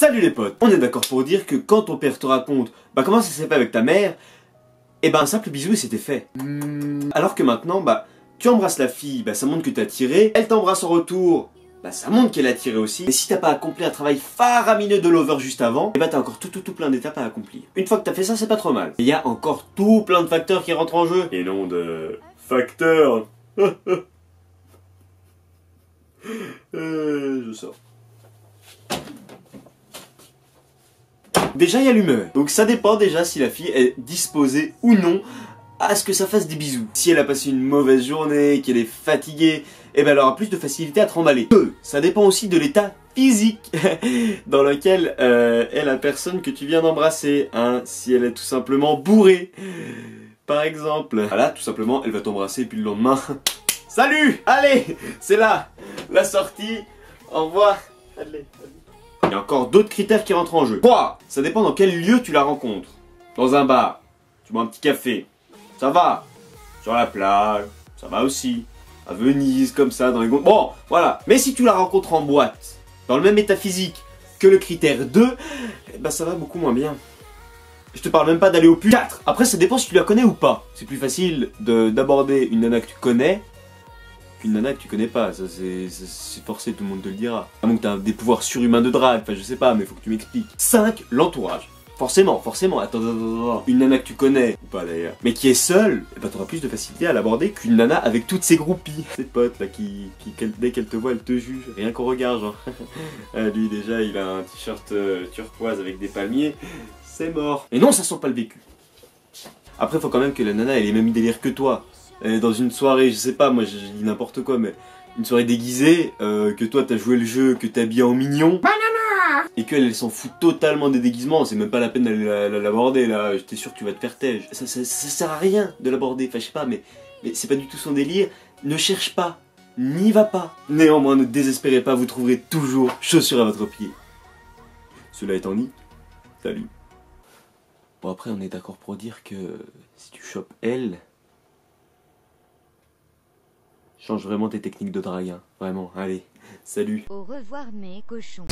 Salut les potes. On est d'accord pour dire que quand ton père te raconte comment ça s'est fait avec ta mère, un simple bisou et c'était fait. Alors que maintenant, tu embrasses la fille, ça montre que t'as tiré, elle t'embrasse en retour, ça montre qu'elle a tiré aussi. Et si t'as pas accompli un travail faramineux de lover juste avant, t'as encore tout plein d'étapes à accomplir. Une fois que t'as fait ça, c'est pas trop mal. Il y a encore tout plein de facteurs qui rentrent en jeu. Et non de facteurs. Je sors. Déjà il y a l'humeur, donc ça dépend déjà si la fille est disposée ou non à ce que ça fasse des bisous. Si elle a passé une mauvaise journée, qu'elle est fatiguée, elle aura plus de facilité à te remballer. Ça dépend aussi de l'état physique dans lequel est la personne que tu viens d'embrasser, hein. Si elle est tout simplement bourrée, par exemple. Voilà, tout simplement, elle va t'embrasser et puis le lendemain, salut, allez, c'est là, la sortie, au revoir, allez. Il y a encore d'autres critères qui rentrent en jeu. 3. Ça dépend dans quel lieu tu la rencontres. Dans un bar, tu bois un petit café, ça va. Sur la plage, ça va aussi. À Venise, comme ça, dans les gonds. Bon, voilà. Mais si tu la rencontres en boîte, dans le même état physique que le critère 2, ça va beaucoup moins bien. Je te parle même pas d'aller au puits. 4. Après, ça dépend si tu la connais ou pas. C'est plus facile d'aborder une nana que tu connais qu'une nana que tu connais pas, ça c'est forcé, tout le monde te le dira. À moins que t'as des pouvoirs surhumains de drague, je sais pas, mais faut que tu m'expliques. 5. L'entourage. Forcément, attends. Une nana que tu connais, ou pas d'ailleurs, mais qui est seule, t'auras plus de facilité à l'aborder qu'une nana avec toutes ses groupies. Cette pote là qui dès qu'elle te voit, elle te juge, rien qu'au regard, genre. Lui déjà, il a un t-shirt turquoise avec des palmiers, c'est mort. Et non, ça sent pas le vécu. Après, faut quand même que la nana ait les mêmes délires que toi. Dans une soirée, je sais pas, moi je dis n'importe quoi, mais une soirée déguisée, que toi t'as joué le jeu, que t'es habillé en mignon, et qu'elle elle s'en fout totalement des déguisements, c'est même pas la peine d'aller l'aborder là, j'étais sûr que tu vas te faire têche. Ça sert à rien de l'aborder, je sais pas, mais c'est pas du tout son délire, ne cherche pas, n'y va pas. Néanmoins, ne désespérez pas, vous trouverez toujours chaussures à votre pied. Cela étant dit, salut. Bon après on est d'accord pour dire que si tu chopes elle, change vraiment tes techniques de drague, hein. Vraiment, allez, salut. Au revoir mes cochons.